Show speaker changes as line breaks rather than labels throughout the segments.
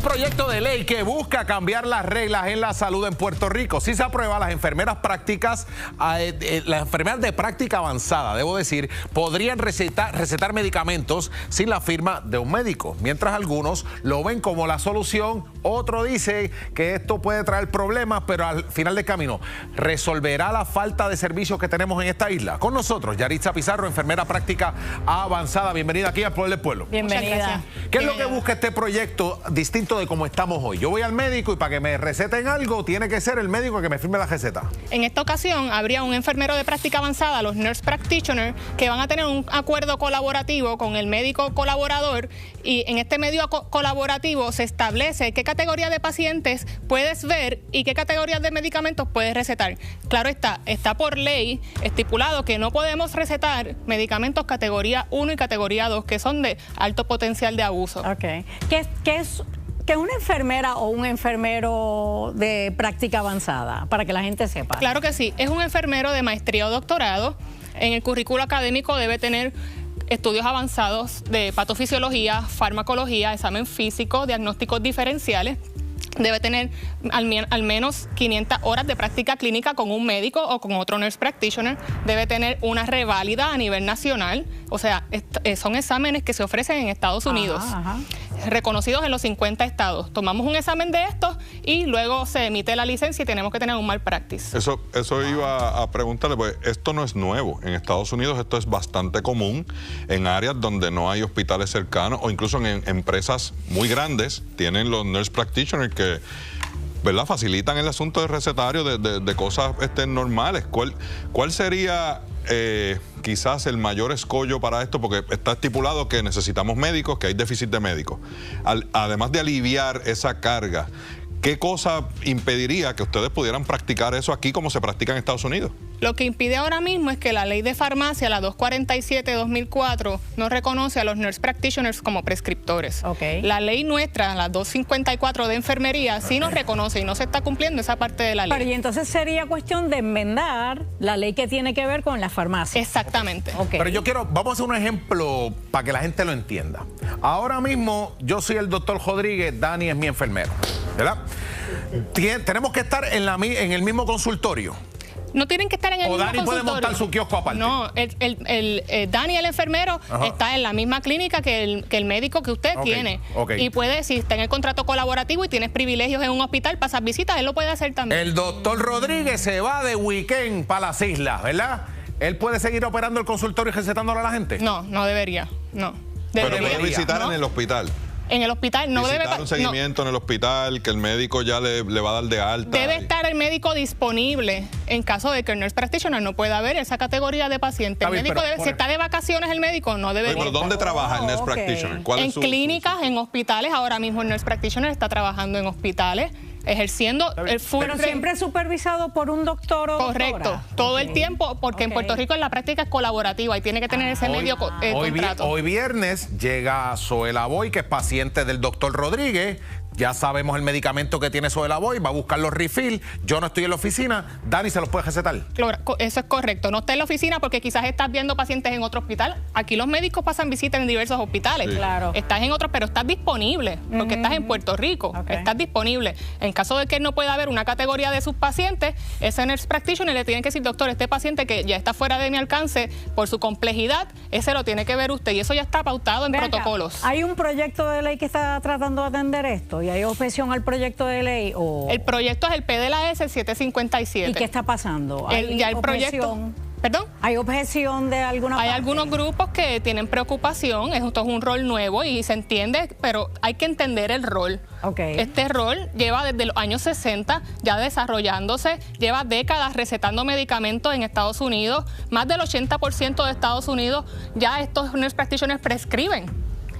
un proyecto de ley que busca cambiar las reglas en la salud en Puerto Rico. Si se aprueba, las enfermeras prácticas, las enfermeras de práctica avanzada, debo decir, podrían recetar medicamentos sin la firma de un médico. Mientras algunos lo ven como la solución, otro dice que esto puede traer problemas, pero al final del camino, ¿resolverá la falta de servicios que tenemos en esta isla? Con nosotros, Yaritza Pizarro, enfermera práctica avanzada. Bienvenida aquí al Poder del Pueblo.
Bienvenida.
¿Qué es lo que busca este proyecto distinto de cómo estamos hoy? Yo voy al médico y para que me receten algo, tiene que ser el médico que me firme la receta.
En esta ocasión habría un enfermero de práctica avanzada, los nurse practitioners, que van a tener un acuerdo colaborativo con el médico colaborador, y en este medio colaborativo se establece qué categoría de pacientes puedes ver y qué categorías de medicamentos puedes recetar. Claro está por ley estipulado que no podemos recetar medicamentos categoría 1 y categoría 2, que son de alto potencial de abuso.
Ok. ¿Qué es una enfermera o un enfermero de práctica avanzada? Para que la gente sepa.
Claro que sí. Es un enfermero de maestría o doctorado. En el currículo académico debe tener estudios avanzados de patofisiología, farmacología, examen físico, diagnósticos diferenciales. Debe tener al menos 500 horas de práctica clínica con un médico o con otro nurse practitioner. Debe tener una reválida a nivel nacional. O sea, son exámenes que se ofrecen en Estados Unidos, reconocidos en los 50 estados. Tomamos un examen de estos y luego se emite la licencia y tenemos que tener un malpractice.
Eso iba a preguntarle, pues esto no es nuevo. En Estados Unidos esto es bastante común en áreas donde no hay hospitales cercanos o incluso en empresas muy grandes tienen los nurse practitioners que, ¿verdad?, facilitan el asunto de recetario de cosas normales. ¿Cuál sería quizás el mayor escollo para esto? Porque está estipulado que necesitamos médicos, que hay déficit de médicos. Además de aliviar esa carga, ¿qué cosa impediría que ustedes pudieran practicar eso aquí como se practica en Estados Unidos?
Lo que impide ahora mismo es que la ley de farmacia, la 247-2004, no reconoce a los nurse practitioners como prescriptores. La ley nuestra, la 254 de enfermería, sí nos reconoce y no se está cumpliendo esa parte de la ley.
Pero y entonces sería cuestión de enmendar la ley que tiene que ver con la farmacia.
Exactamente.
Pero vamos a hacer un ejemplo para que la gente lo entienda. Ahora mismo yo soy el doctor Rodríguez, Dani es mi enfermero, ¿verdad? Tenemos que estar en el mismo consultorio.
No tienen que estar en el mismo
consultorio. ¿O Dani puede montar su kiosco aparte?
No, Dani, el enfermero, está en la misma clínica que el médico que usted tiene. Y puede, si está en el contrato colaborativo y tienes privilegios en un hospital, pasar visitas, él lo puede hacer también.
El doctor Rodríguez se va de weekend para las islas, ¿verdad? ¿Él puede seguir operando el consultorio y recetándolo a la gente?
No, no debería, no.
Pero puede visitar en el hospital.
En el hospital no debe...
un seguimiento en el hospital, que el médico ya le va a dar de alta.
Debe estar el médico disponible en caso de que el nurse practitioner no pueda ver esa categoría de paciente. El médico si está de vacaciones, el médico no debe...
¿Pero dónde trabaja el nurse practitioner?
En clínicas, en hospitales. Ahora mismo el nurse practitioner está trabajando en hospitales, ejerciendo el full...
Pero siempre supervisado por un doctor o doctora.
Correcto, todo el tiempo, porque en Puerto Rico la práctica es colaborativa y tiene que tener ese medio contrato.
Hoy viernes llega Zoela Boy, que es paciente del doctor Rodríguez. Ya sabemos el medicamento que tiene Zoela Boy, va a buscar los refill. Yo no estoy en la oficina, Dani se los puede recetar. Claro,
eso es correcto. No está en la oficina porque quizás estás viendo pacientes en otro hospital. Aquí los médicos pasan visitas en diversos hospitales.
Sí. Claro.
Estás en otros, pero estás disponible porque estás en Puerto Rico. Estás disponible. En caso de que no pueda haber una categoría de sus pacientes, ese nurse practitioner le tiene que decir, doctor, este paciente que ya está fuera de mi alcance por su complejidad, ese lo tiene que ver usted. Y eso ya está pautado en protocolos.
¿Hay un proyecto de ley que está tratando de atender esto? ¿Y hay objeción al proyecto de ley?
El proyecto es el PDLAS 757.
¿Y qué está pasando?
Ya el proyecto... ¿Perdón?
¿Hay objeción de alguna parte?
Hay algunos grupos que tienen preocupación, esto es un rol nuevo y se entiende, pero hay que entender el rol. Este rol lleva desde los años 60 ya desarrollándose, lleva décadas recetando medicamentos en Estados Unidos. Más del 80% de Estados Unidos ya estos nurse practitioners prescriben.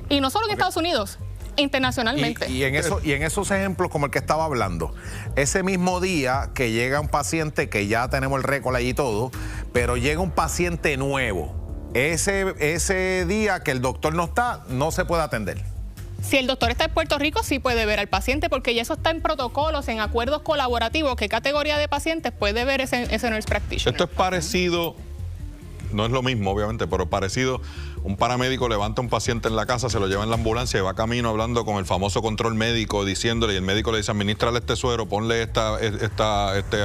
Y no solo en Estados Unidos, internacionalmente.
Y en esos ejemplos como el que estaba hablando, ese mismo día que llega un paciente que ya tenemos el récord allí y todo, pero llega un paciente nuevo, ese día que el doctor no está, no se puede atender.
Si el doctor está en Puerto Rico, sí puede ver al paciente, porque ya eso está en protocolos, en acuerdos colaborativos, qué categoría de pacientes puede ver ese nurse practitioner.
Esto es parecido no es lo mismo, obviamente, pero parecido. Un paramédico levanta a un paciente en la casa, se lo lleva en la ambulancia y va camino hablando con el famoso control médico, diciéndole, y el médico le dice, administrale este suero, ponle esta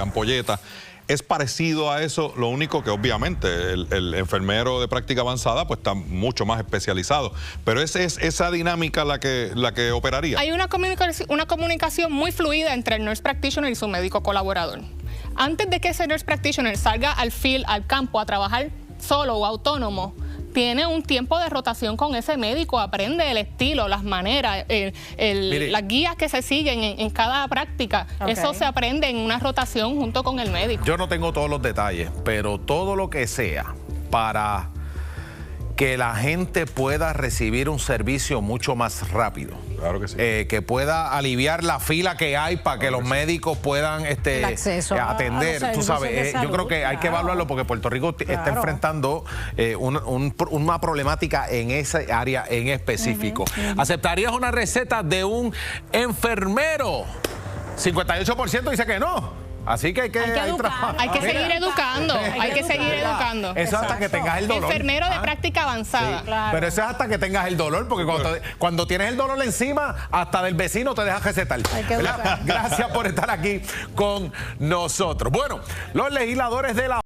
ampolleta. Es parecido a eso, lo único que obviamente el enfermero de práctica avanzada pues está mucho más especializado. Pero es esa dinámica la que operaría.
Hay una comunicación muy fluida entre el nurse practitioner y su médico colaborador. Antes de que ese nurse practitioner salga al field, al campo, a trabajar solo o autónomo, tiene un tiempo de rotación con ese médico, aprende el estilo, las maneras, las guías que se siguen en cada práctica. Okay. Eso se aprende en una rotación junto con el médico.
Yo no tengo todos los detalles, pero todo lo que sea para que la gente pueda recibir un servicio mucho más rápido.
Claro que sí.
Que pueda aliviar la fila que hay para que los médicos puedan atender. Tú sabes, yo creo que hay que evaluarlo porque Puerto Rico está enfrentando una problemática en esa área en específico. ¿Aceptarías una receta de un enfermero? 58% dice que no. Así que hay que
seguir educando, hay que seguir educando.
Eso hasta que tengas el dolor.
Enfermero de práctica avanzada.
Sí, claro. Pero eso es hasta que tengas el dolor, porque cuando tienes el dolor encima, hasta del vecino te dejas recetar. Gracias por estar aquí con nosotros. Bueno, los legisladores de la